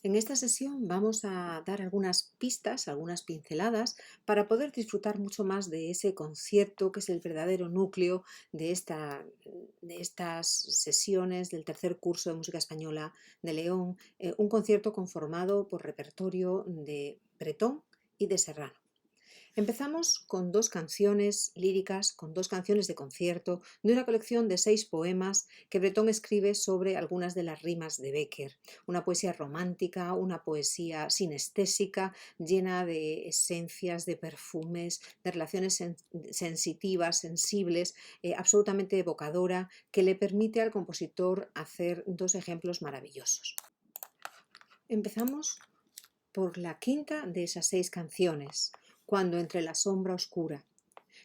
En esta sesión vamos a dar algunas pistas, algunas pinceladas para poder disfrutar mucho más de ese concierto que es el verdadero núcleo de estas sesiones del tercer curso de música española de León, un concierto conformado por repertorio de Bretón y de Serrano. Empezamos con dos canciones líricas, con dos canciones de concierto, de una colección de 6 poemas que Bretón escribe sobre algunas de las rimas de Bécquer. Una poesía romántica, una poesía sinestésica, llena de esencias, de perfumes, de relaciones sensitivas, sensibles, absolutamente evocadora, que le permite al compositor hacer dos ejemplos maravillosos. Empezamos por la quinta de esas 6 canciones, Cuando entre la sombra oscura.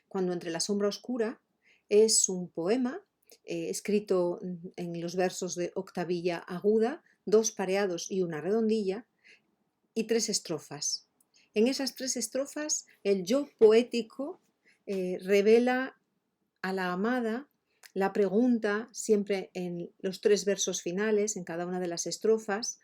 Cuando entre la sombra oscura es un poema escrito en los versos de octavilla aguda, 2 pareados y una redondilla, y 3 estrofas. En esas 3 estrofas el yo poético revela a la amada la pregunta siempre en los 3 versos finales, en cada una de las estrofas,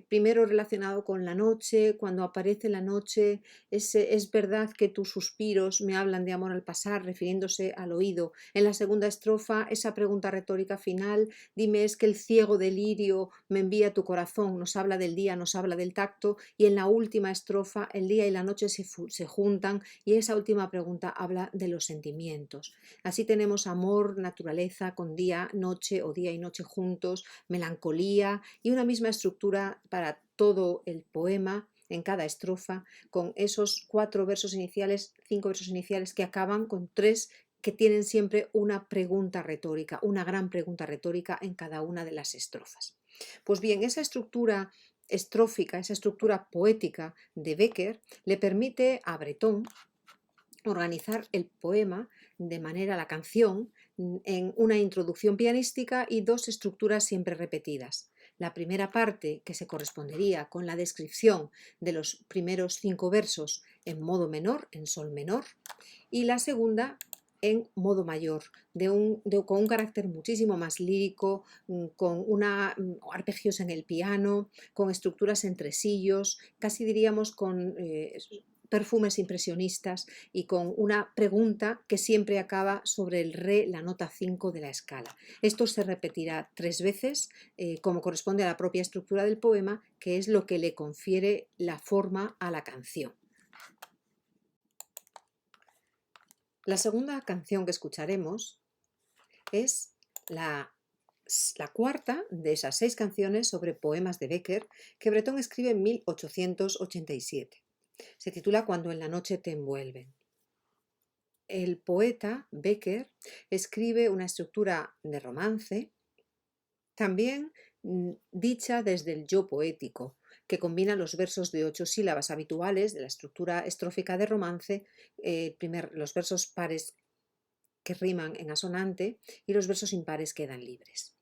primero relacionado con la noche, cuando aparece la noche, es verdad que tus suspiros me hablan de amor al pasar, refiriéndose al oído. En la segunda estrofa, esa pregunta retórica final, dime es que el ciego delirio me envía tu corazón, nos habla del día, nos habla del tacto, y en la última estrofa, el día y la noche se juntan, y esa última pregunta habla de los sentimientos. Así tenemos amor, naturaleza, con día, noche o día y noche juntos, melancolía y una misma estructura para todo el poema en cada estrofa, con esos 4 versos iniciales, 5 versos iniciales que acaban con 3 que tienen siempre una pregunta retórica, una gran pregunta retórica en cada una de las estrofas. Pues bien, esa estructura estrófica, esa estructura poética de Bécquer le permite a Bretón organizar el poema de manera, la canción, en una introducción pianística y 2 estructuras siempre repetidas. La primera parte, que se correspondería con la descripción de los primeros 5 versos en modo menor, en sol menor, y la segunda en modo mayor, con un carácter muchísimo más lírico, con arpegios en el piano, con estructuras en tresillos, casi diríamos con perfumes impresionistas y con una pregunta que siempre acaba sobre el re, la nota 5 de la escala. Esto se repetirá 3 veces, como corresponde a la propia estructura del poema, que es lo que le confiere la forma a la canción. La segunda canción que escucharemos es la cuarta de esas 6 canciones sobre poemas de Bécquer que Bretón escribe en 1887. Se titula Cuando en la noche te envuelven. El poeta Bécquer escribe una estructura de romance, también dicha desde el yo poético, que combina los versos de 8 sílabas habituales de la estructura estrófica de romance, los versos pares que riman en asonante y los versos impares quedan libres.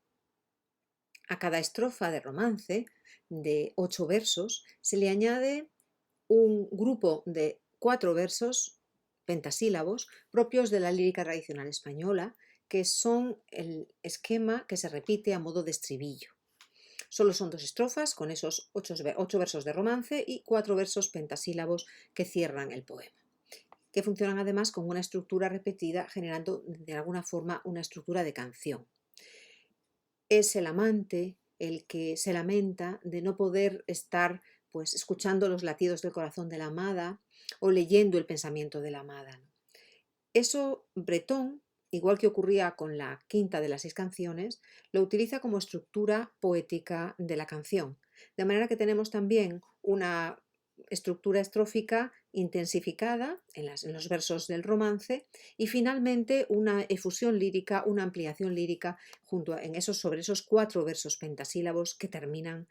A cada estrofa de romance de 8 versos se le añade un grupo de 4 versos pentasílabos propios de la lírica tradicional española, que son el esquema que se repite a modo de estribillo. Solo son 2 estrofas con esos 8 versos de romance y 4 versos pentasílabos que cierran el poema, que funcionan además con una estructura repetida, generando de alguna forma una estructura de canción. Es el amante el que se lamenta de no poder estar escuchando los latidos del corazón de la amada o leyendo el pensamiento de la amada. Eso Bretón, igual que ocurría con la quinta de las 6 canciones, lo utiliza como estructura poética de la canción. De manera que tenemos también una estructura estrófica intensificada en los versos del romance y finalmente una efusión lírica, una ampliación lírica sobre esos 4 versos pentasílabos que terminan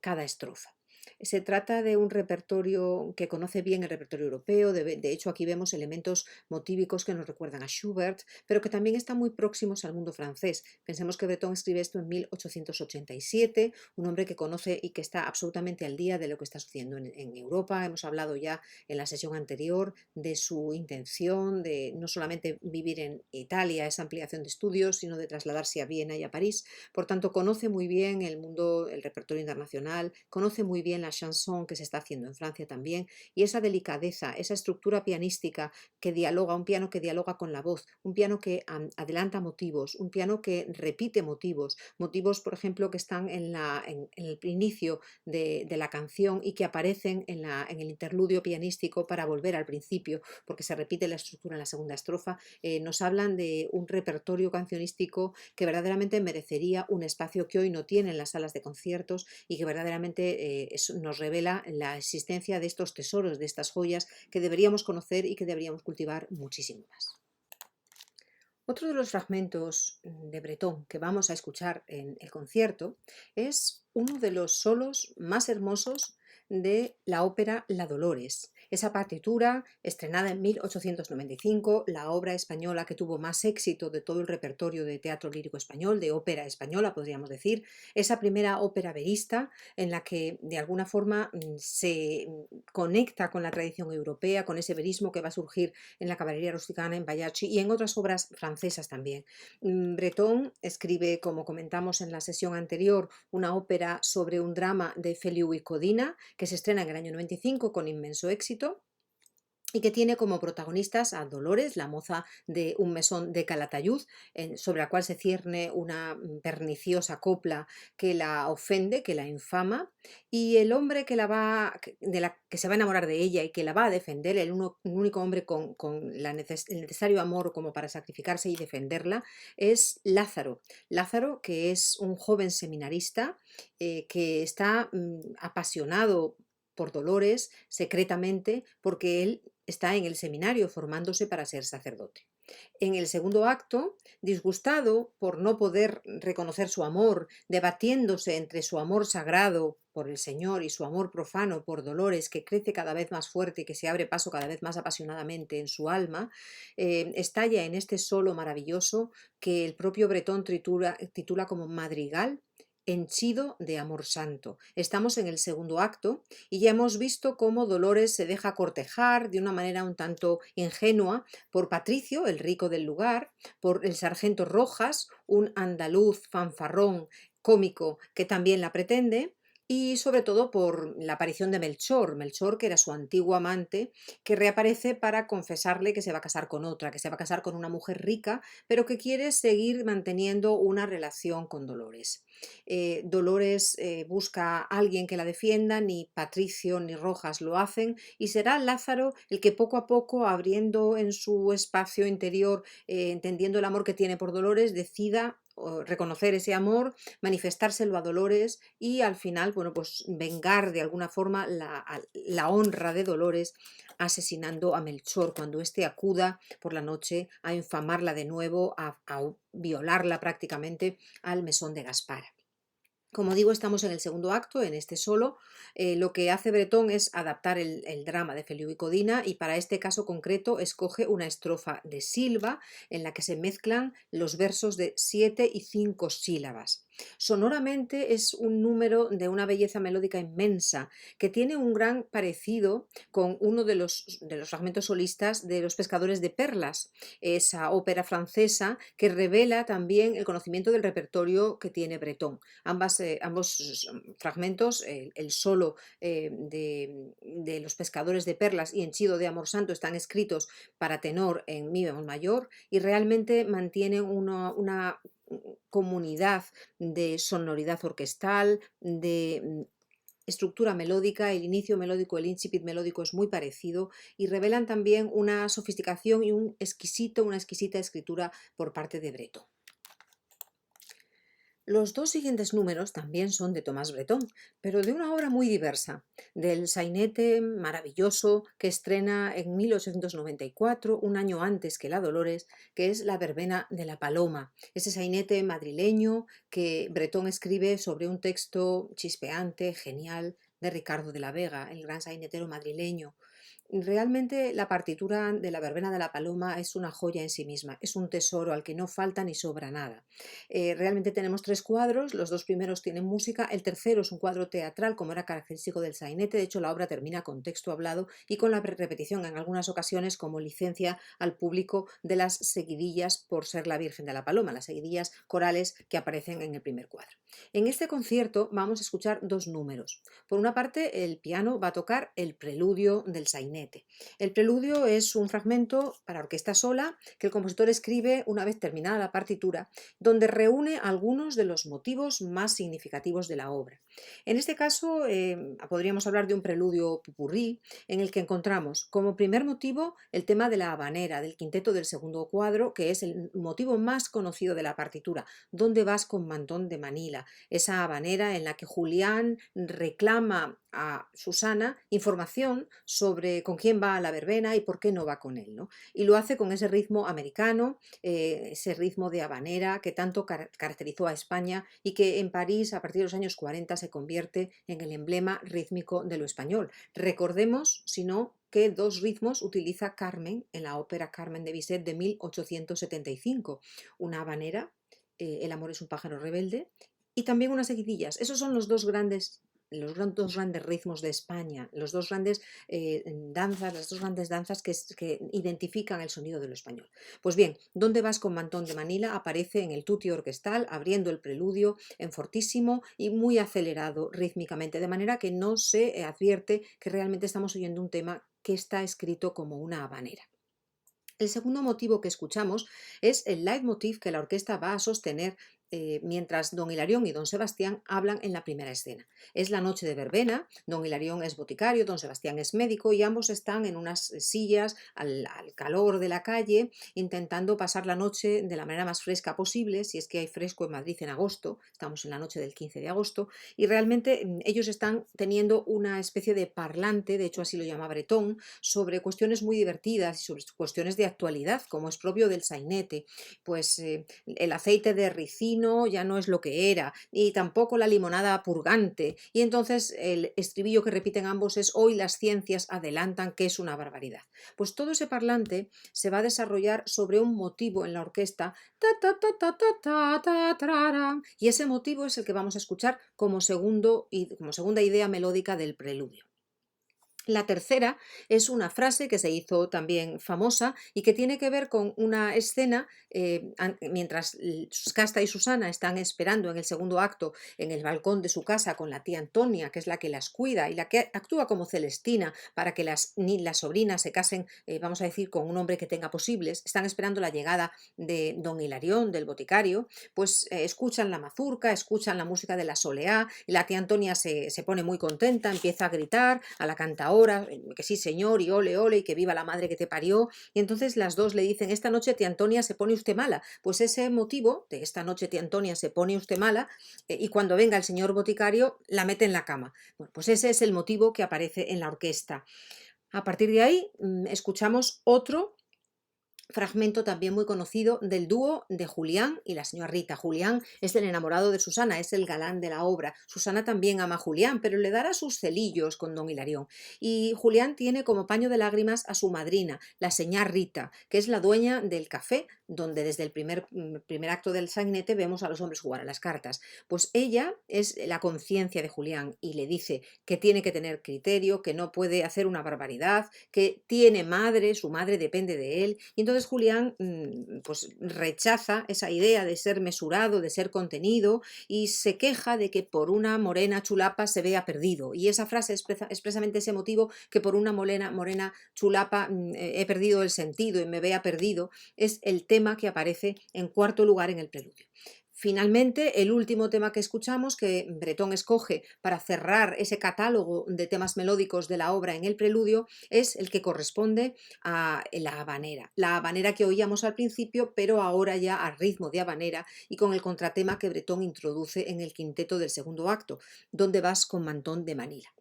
cada estrofa. Se trata de un repertorio que conoce bien el repertorio europeo, de hecho aquí vemos elementos motívicos que nos recuerdan a Schubert, pero que también están muy próximos al mundo francés. Pensemos que Breton escribe esto en 1887, un hombre que conoce y que está absolutamente al día de lo que está sucediendo en Europa. Hemos hablado ya en la sesión anterior de su intención de no solamente vivir en Italia, esa ampliación de estudios, sino de trasladarse a Viena y a París. Por tanto, conoce muy bien el mundo, el repertorio internacional, conoce muy bien la chanson que se está haciendo en Francia también, y esa delicadeza, esa estructura pianística que dialoga, un piano que dialoga con la voz, un piano que adelanta motivos, un piano que repite motivos, motivos, por ejemplo, que están en el inicio de la canción y que aparecen en el interludio pianístico para volver al principio, porque se repite la estructura en la segunda estrofa. Nos hablan de un repertorio cancionístico que verdaderamente merecería un espacio que hoy no tienen las salas de conciertos y que verdaderamente nos revela la existencia de estos tesoros, de estas joyas que deberíamos conocer y que deberíamos cultivar muchísimo más. Otro de los fragmentos de Breton que vamos a escuchar en el concierto es uno de los solos más hermosos de la ópera La Dolores. Esa partitura, estrenada en 1895, la obra española que tuvo más éxito de todo el repertorio de teatro lírico español, de ópera española, podríamos decir, esa primera ópera verista en la que de alguna forma se conecta con la tradición europea, con ese verismo que va a surgir en la caballería rusticana, en Ballacci y en otras obras francesas también. Breton escribe, como comentamos en la sesión anterior, una ópera sobre un drama de Feliu y Codina, que se estrena en el año 95 con inmenso éxito y que tiene como protagonistas a Dolores, la moza de un mesón de Calatayud, sobre la cual se cierne una perniciosa copla que la ofende, que la infama, y el hombre que se va a enamorar de ella y que la va a defender, el único hombre con el necesario amor como para sacrificarse y defenderla, es Lázaro. Lázaro, que es un joven seminarista que está apasionado por Dolores secretamente porque él está en el seminario formándose para ser sacerdote. En el segundo acto, disgustado por no poder reconocer su amor, debatiéndose entre su amor sagrado por el Señor y su amor profano por Dolores, que crece cada vez más fuerte y que se abre paso cada vez más apasionadamente en su alma, estalla en este solo maravilloso que el propio Bretón titula como Madrigal henchido de amor santo. Estamos en el segundo acto y ya hemos visto cómo Dolores se deja cortejar de una manera un tanto ingenua por Patricio, el rico del lugar, por el sargento Rojas, un andaluz fanfarrón cómico que también la pretende, y sobre todo por la aparición de Melchor, Melchor que era su antiguo amante, que reaparece para confesarle que se va a casar con otra, que se va a casar con una mujer rica, pero que quiere seguir manteniendo una relación con Dolores. Dolores busca a alguien que la defienda, ni Patricio ni Rojas lo hacen, y será Lázaro el que poco a poco, abriendo en su espacio interior, entendiendo el amor que tiene por Dolores, decida reconocer ese amor, manifestárselo a Dolores y al final, bueno, pues vengar de alguna forma la honra de Dolores asesinando a Melchor cuando éste acuda por la noche a infamarla de nuevo, a violarla prácticamente al mesón de Gaspar. Como digo, estamos en el segundo acto, en este solo. Lo que hace Breton es adaptar el drama de Feliu y Codina y para este caso concreto escoge una estrofa de Silva en la que se mezclan los versos de 7 y 5 sílabas. Sonoramente es un número de una belleza melódica inmensa que tiene un gran parecido con uno de los fragmentos solistas de Los pescadores de perlas, esa ópera francesa que revela también el conocimiento del repertorio que tiene Breton. Ambos fragmentos, el solo de Los pescadores de perlas y Henchido de amor santo, están escritos para tenor en mi bemol mayor y realmente mantienen una comunidad de sonoridad orquestal, de estructura melódica, el inicio melódico, el incipit melódico es muy parecido y revelan también una sofisticación y una exquisita escritura por parte de Breton. Los dos siguientes números también son de Tomás Bretón, pero de una obra muy diversa, del sainete maravilloso que estrena en 1894, un año antes que La Dolores, que es La verbena de la paloma, ese sainete madrileño que Bretón escribe sobre un texto chispeante, genial, de Ricardo de la Vega, el gran sainetero madrileño. Realmente la partitura de la Verbena de la Paloma es una joya en sí misma, es un tesoro al que no falta ni sobra nada. Realmente tenemos tres cuadros, los dos primeros tienen música, el tercero es un cuadro teatral como era característico del sainete, de hecho la obra termina con texto hablado y con la repetición en algunas ocasiones como licencia al público de las seguidillas por ser la Virgen de la Paloma, las seguidillas corales que aparecen en el primer cuadro. En este concierto vamos a escuchar dos números. Por una parte, el piano va a tocar el preludio del sainete. El preludio es un fragmento para orquesta sola que el compositor escribe una vez terminada la partitura, donde reúne algunos de los motivos más significativos de la obra. En este caso, podríamos hablar de un preludio popurrí en el que encontramos como primer motivo el tema de la habanera, del quinteto del segundo cuadro, que es el motivo más conocido de la partitura, ¿Dónde vas con mantón de Manila? Esa habanera en la que Julián reclama a Susana información sobre con quién va a la verbena y por qué no va con él, ¿no? Y lo hace con ese ritmo americano, ese ritmo de habanera que tanto caracterizó a España y que en París a partir de los años 40 se convierte en el emblema rítmico de lo español. Recordemos, si no, que dos ritmos utiliza Carmen en la ópera Carmen de Bizet de 1875, una habanera, El amor es un pájaro rebelde, y también unas seguidillas. Esos son los dos grandes ritmos de España, los dos grandes danzas, las dos grandes danzas que identifican el sonido de lo español. Pues bien, ¿Dónde vas con mantón de Manila? Aparece en el tutti orquestal, abriendo el preludio en fortísimo y muy acelerado rítmicamente, de manera que no se advierte que realmente estamos oyendo un tema que está escrito como una habanera. El segundo motivo que escuchamos es el leitmotiv que la orquesta va a sostener mientras don Hilarión y don Sebastián hablan en la primera escena. Es la noche de verbena, don Hilarión es boticario, don Sebastián es médico y ambos están en unas sillas al calor de la calle intentando pasar la noche de la manera más fresca posible, si es que hay fresco en Madrid en agosto, estamos en la noche del 15 de agosto, y realmente ellos están teniendo una especie de parlante, de hecho así lo llama Bretón, sobre cuestiones muy divertidas y sobre cuestiones de actualidad, como es propio del sainete. Pues el aceite de ricino ya no es lo que era, y tampoco la limonada purgante. Y entonces el estribillo que repiten ambos es hoy las ciencias adelantan que es una barbaridad. Pues todo ese parlante se va a desarrollar sobre un motivo en la orquesta, ta, ta, ta, ta, ta, ta, ta, tarara, y ese motivo es el que vamos a escuchar como segunda idea melódica del preludio. La tercera es una frase que se hizo también famosa y que tiene que ver con una escena mientras Casta y Susana están esperando en el segundo acto en el balcón de su casa con la tía Antonia, que es la que las cuida y la que actúa como Celestina para que las sobrinas se casen, vamos a decir, con un hombre que tenga posibles. Están esperando la llegada de don Hilarión, del boticario, pues escuchan la mazurca, escuchan la música de la soleá y la tía Antonia se pone muy contenta, empieza a gritar a la cantadora, que sí señor y ole ole y que viva la madre que te parió, y entonces las dos le dicen esta noche tía Antonia se pone usted mala, pues ese motivo de esta noche tía Antonia se pone usted mala y cuando venga el señor boticario la mete en la cama. Bueno, pues ese es el motivo que aparece en la orquesta. A partir de ahí escuchamos otro fragmento también muy conocido del dúo de Julián y la señora Rita. Julián es el enamorado de Susana, es el galán de la obra. Susana también ama a Julián, pero le dará sus celillos con don Hilarión. Y Julián tiene como paño de lágrimas a su madrina, la señora Rita, que es la dueña del café, donde desde el primer acto del sainete vemos a los hombres jugar a las cartas. Pues ella es la conciencia de Julián y le dice que tiene que tener criterio, que no puede hacer una barbaridad, que tiene madre, su madre depende de él, y entonces Julián pues rechaza esa idea de ser mesurado, de ser contenido, y se queja de que por una morena chulapa se vea perdido, y esa frase es precisamente ese motivo, que por una morena chulapa he perdido el sentido y me vea perdido, es el tema que aparece en cuarto lugar en el preludio. Finalmente, el último tema que escuchamos, que Bretón escoge para cerrar ese catálogo de temas melódicos de la obra en el preludio, es el que corresponde a la habanera que oíamos al principio, pero ahora ya a ritmo de habanera y con el contratema que Bretón introduce en el quinteto del segundo acto, Donde vas con mantón de Manila.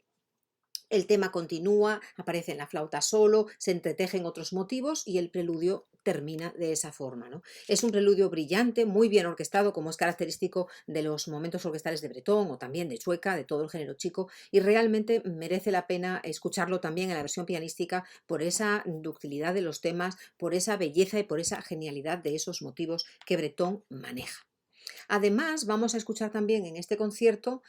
El tema continúa, aparece en la flauta solo, se entretejen otros motivos y el preludio termina de esa forma, ¿no? Es un preludio brillante, muy bien orquestado, como es característico de los momentos orquestales de Breton o también de Chueca, de todo el género chico, y realmente merece la pena escucharlo también en la versión pianística por esa ductilidad de los temas, por esa belleza y por esa genialidad de esos motivos que Breton maneja. Además, vamos a escuchar también en este concierto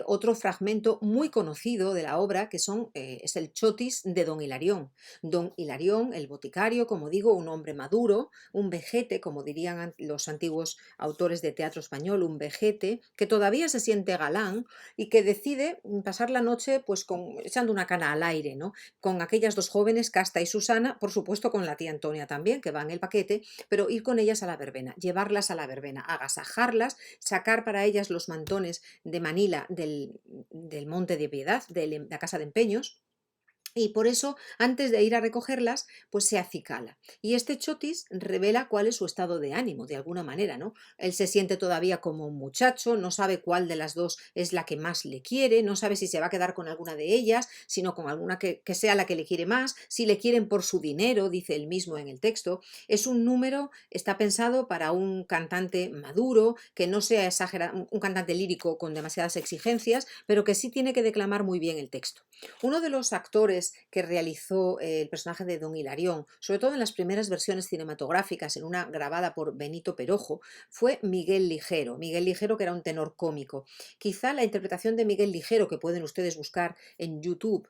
otro fragmento muy conocido de la obra, que es el chotis de Don Hilarión. Don Hilarión, el boticario, como digo, un hombre maduro, un vejete, como dirían los antiguos autores de teatro español, un vejete que todavía se siente galán y que decide pasar la noche pues echando una cana al aire, ¿no? Con aquellas dos jóvenes, Casta y Susana, por supuesto con la tía Antonia también, que va en el paquete, pero ir con ellas a la verbena, llevarlas a la verbena, agasajarlas, sacar para ellas los mantones de Manila del Monte de Piedad, de la Casa de Empeños, y por eso, antes de ir a recogerlas, pues se acicala. Y este chotis revela cuál es su estado de ánimo, de alguna manera, ¿no? Él se siente todavía como un muchacho, no sabe cuál de las dos es la que más le quiere, no sabe si se va a quedar con alguna de ellas, sino con alguna que sea la que le quiere más, si le quieren por su dinero, dice él mismo en el texto. Es un número, está pensado para un cantante maduro, que no sea exagerado, un cantante lírico con demasiadas exigencias, pero que sí tiene que declamar muy bien el texto. Uno de los actores que realizó el personaje de Don Hilarión, sobre todo en las primeras versiones cinematográficas, en una grabada por Benito Perojo, fue Miguel Ligero. Miguel Ligero, que era un tenor cómico. Quizá la interpretación de Miguel Ligero, que pueden ustedes buscar en YouTube,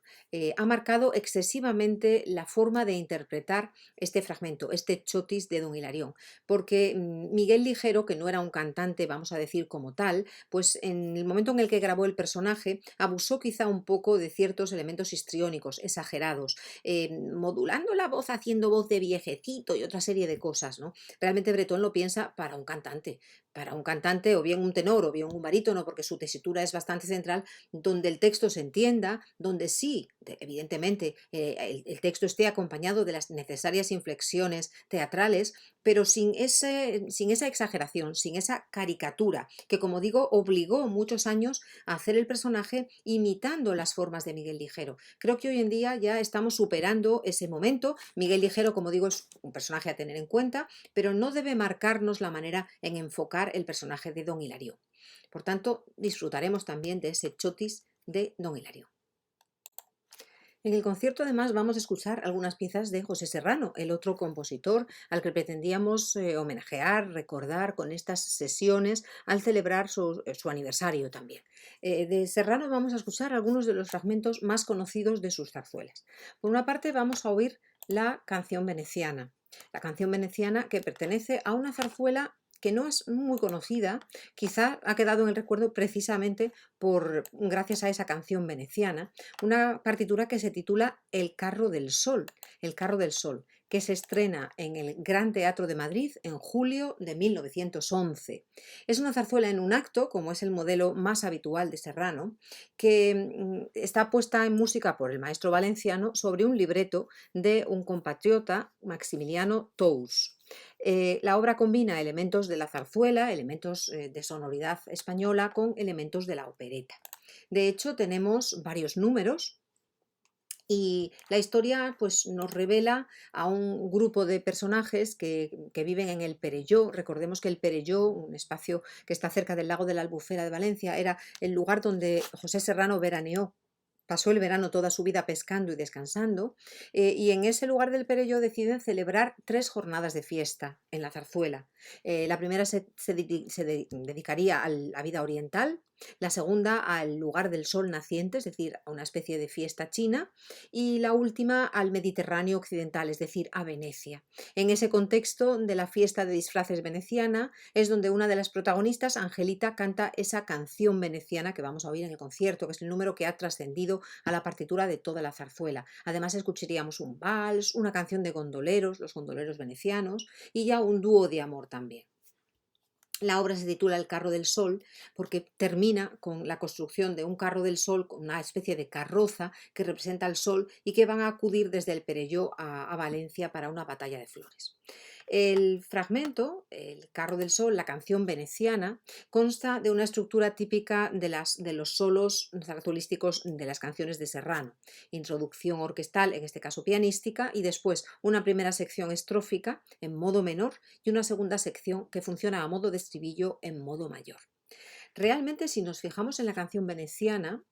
ha marcado excesivamente la forma de interpretar este fragmento, este chotis de Don Hilarión, porque Miguel Ligero, que no era un cantante, vamos a decir como tal, pues en el momento en el que grabó el personaje, abusó quizá un poco de ciertos elementos histriónicos, exagerados, modulando la voz, haciendo voz de viejecito y otra serie de cosas, ¿no? Realmente Bretón lo piensa para un cantante o bien un tenor o bien un barítono, porque su tesitura es bastante central, donde el texto se entienda, donde sí, evidentemente, el texto esté acompañado de las necesarias inflexiones teatrales, pero sin esa exageración, sin esa caricatura, que como digo, obligó muchos años a hacer el personaje imitando las formas de Miguel Ligero. Creo que hoy en día ya estamos superando ese momento. Miguel Ligero, como digo, es un personaje a tener en cuenta, pero no debe marcarnos la manera en enfocar el personaje de Don Hilario. Por tanto, disfrutaremos también de ese chotis de Don Hilario. En el concierto además vamos a escuchar algunas piezas de José Serrano, el otro compositor al que pretendíamos homenajear, recordar con estas sesiones al celebrar su aniversario también. De Serrano vamos a escuchar algunos de los fragmentos más conocidos de sus zarzuelas. Por una parte vamos a oír la canción veneciana. La canción veneciana que pertenece a una zarzuela que no es muy conocida, quizá ha quedado en el recuerdo precisamente gracias a esa canción veneciana, una partitura que se titula El carro del sol, que se estrena en el Gran Teatro de Madrid en julio de 1911. Es una zarzuela en un acto, como es el modelo más habitual de Serrano, que está puesta en música por el maestro valenciano sobre un libreto de un compatriota, Maximiliano Tous. La obra combina elementos de la zarzuela, elementos de sonoridad española con elementos de la opereta. De hecho, tenemos varios números y la historia pues, nos revela a un grupo de personajes que viven en el Perelló. Recordemos que el Perelló, un espacio que está cerca del lago de la Albufera de Valencia, era el lugar donde José Serrano veraneó. Pasó el verano toda su vida pescando y descansando, y en ese lugar del Perelló deciden celebrar 3 jornadas de fiesta en la zarzuela. La primera se dedicaría a la vida oriental, la segunda al lugar del sol naciente, es decir, a una especie de fiesta china, y la última al Mediterráneo occidental, es decir, a Venecia. En ese contexto de la fiesta de disfraces veneciana es donde una de las protagonistas, Angelita, canta esa canción veneciana que vamos a oír en el concierto, que es el número que ha trascendido a la partitura de toda la zarzuela. Además escucharíamos un vals, una canción de gondoleros, los gondoleros venecianos, y ya un dúo de amor también. La obra se titula El carro del sol porque termina con la construcción de un carro del sol, con una especie de carroza que representa al sol y que van a acudir desde el Perelló a Valencia para una batalla de flores. El fragmento, El carro del sol, la canción veneciana, consta de una estructura típica de los solos zarzuelísticos de las canciones de Serrano. Introducción orquestal, en este caso pianística, y después una primera sección estrófica en modo menor y una segunda sección que funciona a modo de estribillo en modo mayor. Realmente, si nos fijamos en la canción veneciana,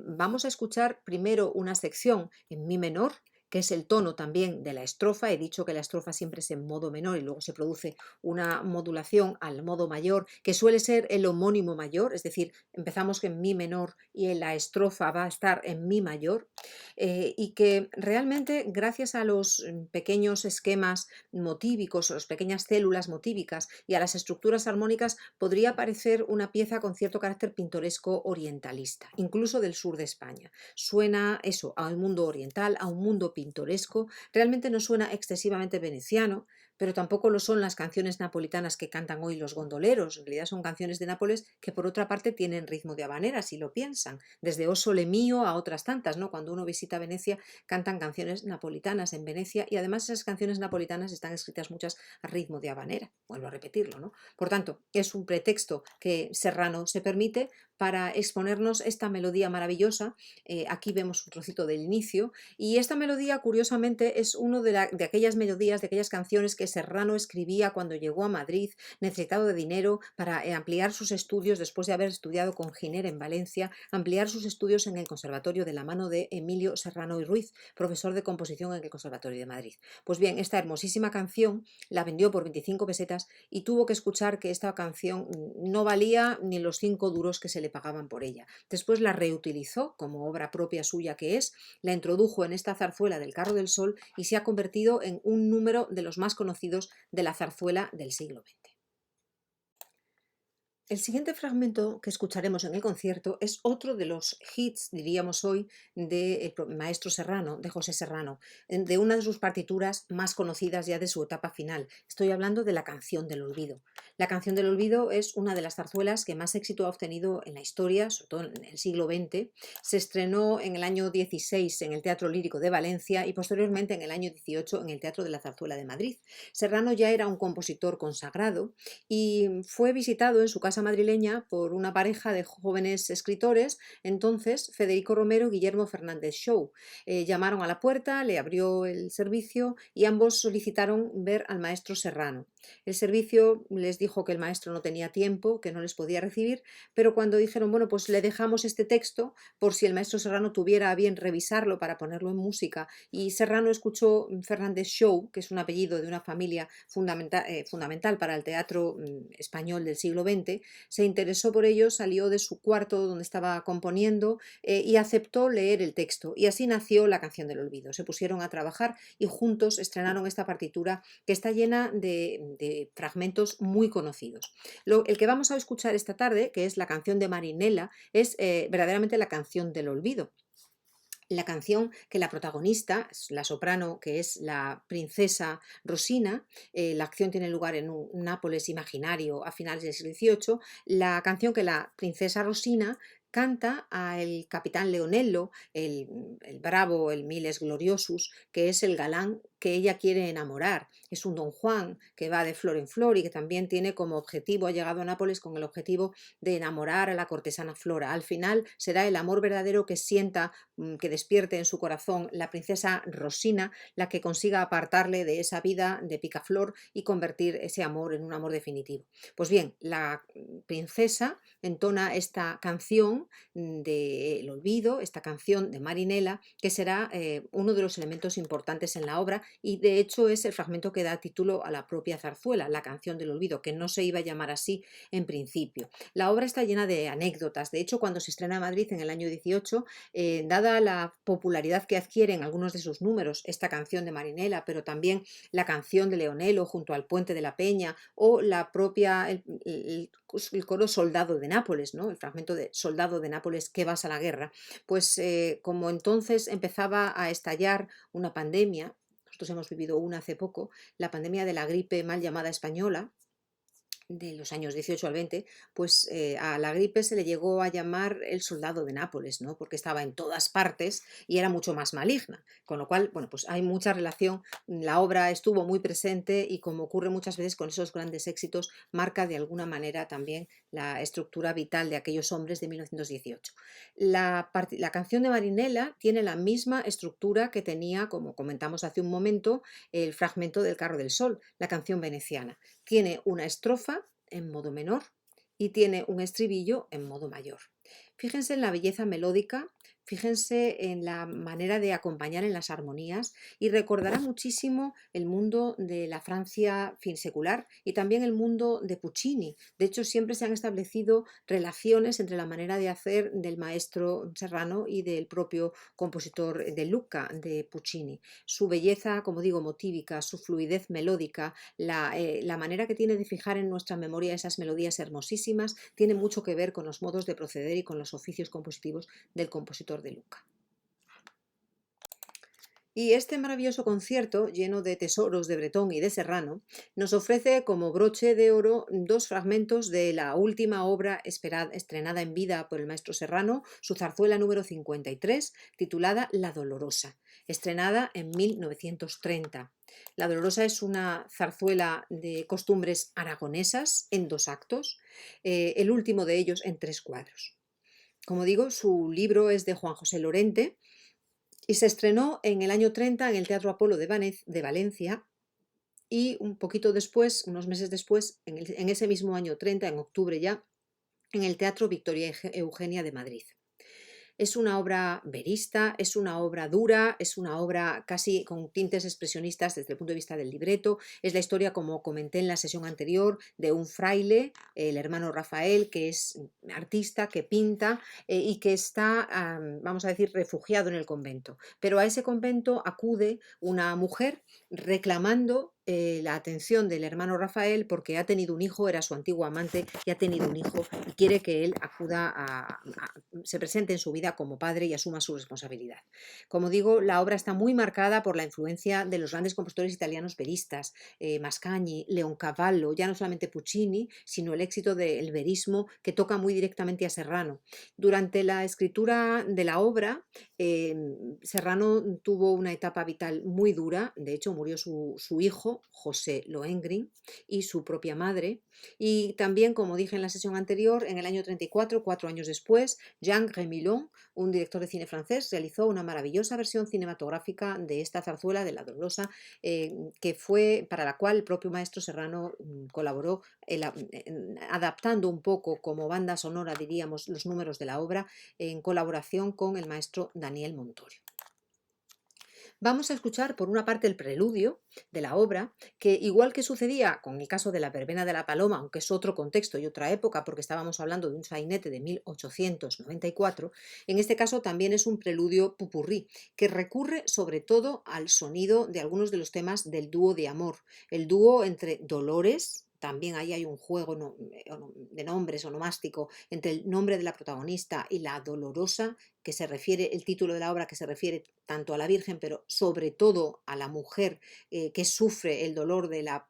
vamos a escuchar primero una sección en mi menor, que es el tono también de la estrofa. He dicho que la estrofa siempre es en modo menor y luego se produce una modulación al modo mayor, que suele ser el homónimo mayor, es decir, empezamos en mi menor y en la estrofa va a estar en mi mayor, y que realmente gracias a los pequeños esquemas motívicos o las pequeñas células motívicas y a las estructuras armónicas podría parecer una pieza con cierto carácter pintoresco orientalista, incluso del sur de España. Suena eso, a un mundo oriental, a un mundo pintoresco, realmente no suena excesivamente veneciano, pero tampoco lo son las canciones napolitanas que cantan hoy los gondoleros. En realidad son canciones de Nápoles que por otra parte tienen ritmo de habanera, si lo piensan, desde O Sole Mio a otras tantas, ¿no? Cuando uno visita Venecia cantan canciones napolitanas en Venecia y además esas canciones napolitanas están escritas muchas a ritmo de habanera, vuelvo a repetirlo, ¿no? Por tanto, es un pretexto que Serrano se permite para exponernos esta melodía maravillosa. Aquí vemos un trocito del inicio y esta melodía, curiosamente, es una de aquellas melodías, de aquellas canciones que Serrano escribía cuando llegó a Madrid, necesitado de dinero para ampliar sus estudios después de haber estudiado con Giner en Valencia, ampliar sus estudios en el Conservatorio de la mano de Emilio Serrano y Ruiz, profesor de composición en el Conservatorio de Madrid. Pues bien, esta hermosísima canción la vendió por 25 pesetas y tuvo que escuchar que esta canción no valía ni los 5 duros que se le pagaban por ella. Después la reutilizó como obra propia suya que es, la introdujo en esta zarzuela del Carro del Sol y se ha convertido en un número de los más conocidos de la zarzuela del siglo XX. El siguiente fragmento que escucharemos en el concierto es otro de los hits, diríamos hoy, del maestro Serrano, de José Serrano, de una de sus partituras más conocidas ya de su etapa final. Estoy hablando de la Canción del Olvido. La Canción del Olvido es una de las zarzuelas que más éxito ha obtenido en la historia, sobre todo en el siglo XX. Se estrenó en el año 16 en el Teatro Lírico de Valencia y posteriormente en el año 18 en el Teatro de la Zarzuela de Madrid. Serrano ya era un compositor consagrado y fue visitado en su casa madrileña por una pareja de jóvenes escritores, entonces Federico Romero y Guillermo Fernández Shaw. Llamaron a la puerta, le abrió el servicio y ambos solicitaron ver al maestro Serrano. El servicio les dijo que el maestro no tenía tiempo, que no les podía recibir, pero cuando dijeron, bueno, pues le dejamos este texto por si el maestro Serrano tuviera a bien revisarlo para ponerlo en música, y Serrano escuchó Fernández Shaw, que es un apellido de una familia fundamental para el teatro español del siglo XX, se interesó por ello, salió de su cuarto donde estaba componiendo y aceptó leer el texto. Y así nació la Canción del Olvido. Se pusieron a trabajar y juntos estrenaron esta partitura que está llena de fragmentos muy conocidos. El que vamos a escuchar esta tarde, que es la canción de Marinela, es verdaderamente la Canción del Olvido. La canción que la protagonista, la soprano, que es la princesa Rosina, la acción tiene lugar en un Nápoles imaginario a finales del siglo XVIII, la canción que la princesa Rosina canta al capitán Leonello, el bravo, el Miles Gloriosus, que es el galán que ella quiere enamorar. Es un don Juan que va de flor en flor y que también tiene como objetivo, ha llegado a Nápoles con el objetivo de enamorar a la cortesana Flora. Al final será el amor verdadero que sienta, que despierte en su corazón la princesa Rosina, la que consiga apartarle de esa vida de picaflor y convertir ese amor en un amor definitivo. Pues bien, la princesa entona esta canción del olvido, esta canción de Marinela, que será uno de los elementos importantes en la obra y de hecho es el fragmento que da título a la propia zarzuela, la Canción del Olvido, que no se iba a llamar así en principio. La obra está llena de anécdotas. De hecho, cuando se estrena en Madrid en el año 18, dada la popularidad que adquieren algunos de sus números, esta canción de Marinela, pero también la canción de Leonello junto al Puente de la Peña o la propia, el coro Soldado de Nápoles, ¿no? El fragmento de Soldado de Nápoles, que vas a la guerra, pues como entonces empezaba a estallar una pandemia, nosotros hemos vivido una hace poco, la pandemia de la gripe mal llamada española, de los años 18 al 20, pues a la gripe se le llegó a llamar el soldado de Nápoles, ¿no? Porque estaba en todas partes y era mucho más maligna. Con lo cual, bueno, pues hay mucha relación. La obra estuvo muy presente y, como ocurre muchas veces con esos grandes éxitos, marca de alguna manera también la estructura vital de aquellos hombres de 1918. La canción de Marinella tiene la misma estructura que tenía, como comentamos hace un momento, el fragmento del Carro del Sol, la canción veneciana. Tiene una estrofa en modo menor y tiene un estribillo en modo mayor. Fíjense en la belleza melódica, fíjense en la manera de acompañar en las armonías, y recordará muchísimo el mundo de la Francia fin secular y también el mundo de Puccini. De hecho, siempre se han establecido relaciones entre la manera de hacer del maestro Serrano y del propio compositor de Lucca, de Puccini. Su belleza, como digo, motívica, su fluidez melódica, la manera que tiene de fijar en nuestra memoria esas melodías hermosísimas, tiene mucho que ver con los modos de proceder y con los oficios compositivos del compositor de Lucca. Y este maravilloso concierto, lleno de tesoros de Bretón y de Serrano, nos ofrece como broche de oro dos fragmentos de la última obra estrenada en vida por el maestro Serrano, su zarzuela número 53, titulada La Dolorosa, estrenada en 1930. La Dolorosa es una zarzuela de costumbres aragonesas en 2 actos, el último de ellos en 3 cuadros. Como digo, su libro es de Juan José Lorente y se estrenó en el año 30 en el Teatro Apolo de Valencia, y un poquito después, unos meses después, en ese mismo año 30, en octubre ya, en el Teatro Victoria Eugenia de Madrid. Es una obra verista, es una obra dura, es una obra casi con tintes expresionistas desde el punto de vista del libreto. Es la historia, como comenté en la sesión anterior, de un fraile, el hermano Rafael, que es artista, que pinta y que está, vamos a decir, refugiado en el convento. Pero a ese convento acude una mujer reclamando la atención del hermano Rafael porque ha tenido un hijo, era su antiguo amante y ha tenido un hijo, y quiere que él se presente en su vida como padre y asuma su responsabilidad. Como digo, la obra está muy marcada por la influencia de los grandes compositores italianos veristas, Mascagni, Leoncavallo, ya no solamente Puccini, sino el éxito del verismo, que toca muy directamente a Serrano. Durante la escritura de la obra, Serrano tuvo una etapa vital muy dura. De hecho, murió su hijo, José Lohengrin, y su propia madre. Y también, como dije en la sesión anterior, en el año 34, 4 años después, Jean Rémillon, un director de cine francés, realizó una maravillosa versión cinematográfica de esta zarzuela de La Dolorosa, para la cual el propio maestro Serrano colaboró, adaptando un poco como banda sonora, diríamos, los números de la obra, en colaboración con el maestro Daniel Montorio. Vamos a escuchar por una parte el preludio de la obra, que, igual que sucedía con el caso de la verbena de la Paloma, aunque es otro contexto y otra época porque estábamos hablando de un sainete de 1894, en este caso también es un preludio popurrí que recurre sobre todo al sonido de algunos de los temas del dúo de amor, el dúo entre Dolores. También ahí hay un juego de nombres onomástico entre el nombre de la protagonista y la Dolorosa, que se refiere, el título de la obra, que se refiere tanto a la Virgen, pero sobre todo a la mujer que sufre el dolor de la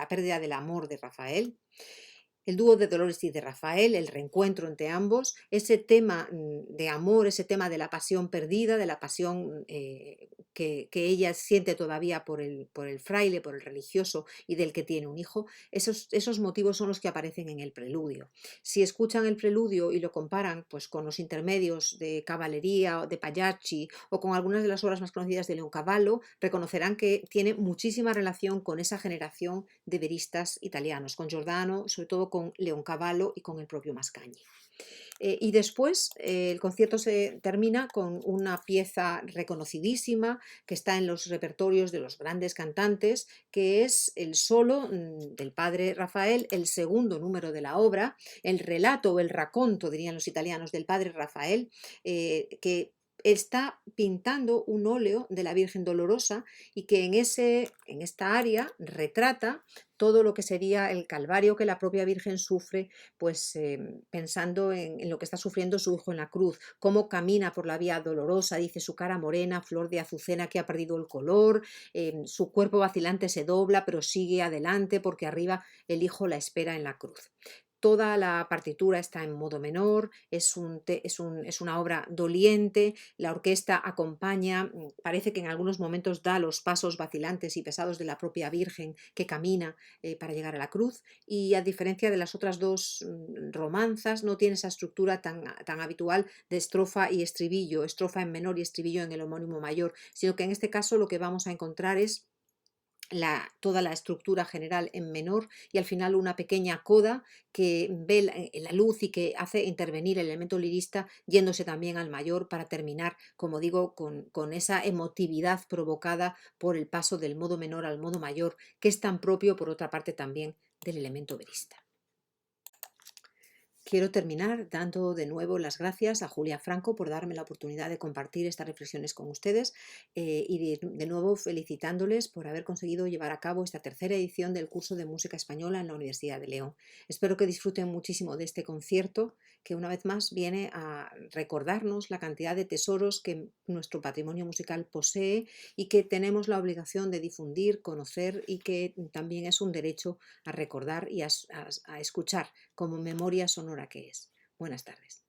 pérdida del amor de Rafael. El dúo de Dolores y de Rafael, el reencuentro entre ambos, ese tema de amor, ese tema de la pasión perdida, de la pasión que ella siente todavía por el fraile, por el religioso y del que tiene un hijo, esos motivos son los que aparecen en el preludio. Si escuchan el preludio y lo comparan, pues, con los intermedios de Cavalleria o de Pagliacci o con algunas de las obras más conocidas de Leoncavallo, reconocerán que tiene muchísima relación con esa generación de veristas italianos, con Giordano, sobre todo con Leoncavallo y con el propio Mascagni. Y después el concierto se termina con una pieza reconocidísima que está en los repertorios de los grandes cantantes, que es el solo del padre Rafael, el segundo número de la obra, el relato o el racconto, dirían los italianos, del padre Rafael, que está pintando un óleo de la Virgen Dolorosa y que en esta área retrata todo lo que sería el calvario que la propia Virgen sufre, pues pensando en lo que está sufriendo su hijo en la cruz, cómo camina por la vía dolorosa, dice su cara morena, flor de azucena que ha perdido el color, su cuerpo vacilante se dobla, pero sigue adelante porque arriba el hijo la espera en la cruz. Toda la partitura está en modo menor, es una obra doliente, la orquesta acompaña, parece que en algunos momentos da los pasos vacilantes y pesados de la propia Virgen que camina para llegar a la cruz, y a diferencia de las otras dos romanzas no tiene esa estructura tan habitual de estrofa y estribillo, estrofa en menor y estribillo en el homónimo mayor, sino que en este caso lo que vamos a encontrar es toda la estructura general en menor y al final una pequeña coda que ve la luz y que hace intervenir el elemento lirista yéndose también al mayor para terminar, como digo, con esa emotividad provocada por el paso del modo menor al modo mayor, que es tan propio por otra parte también del elemento verista. Quiero terminar dando de nuevo las gracias a Julia Franco por darme la oportunidad de compartir estas reflexiones con ustedes y de nuevo felicitándoles por haber conseguido llevar a cabo esta tercera edición del curso de música española en la Universidad de León. Espero que disfruten muchísimo de este concierto que una vez más viene a recordarnos la cantidad de tesoros que nuestro patrimonio musical posee y que tenemos la obligación de difundir, conocer y que también es un derecho a recordar y a escuchar como memoria sonora que es. Buenas tardes.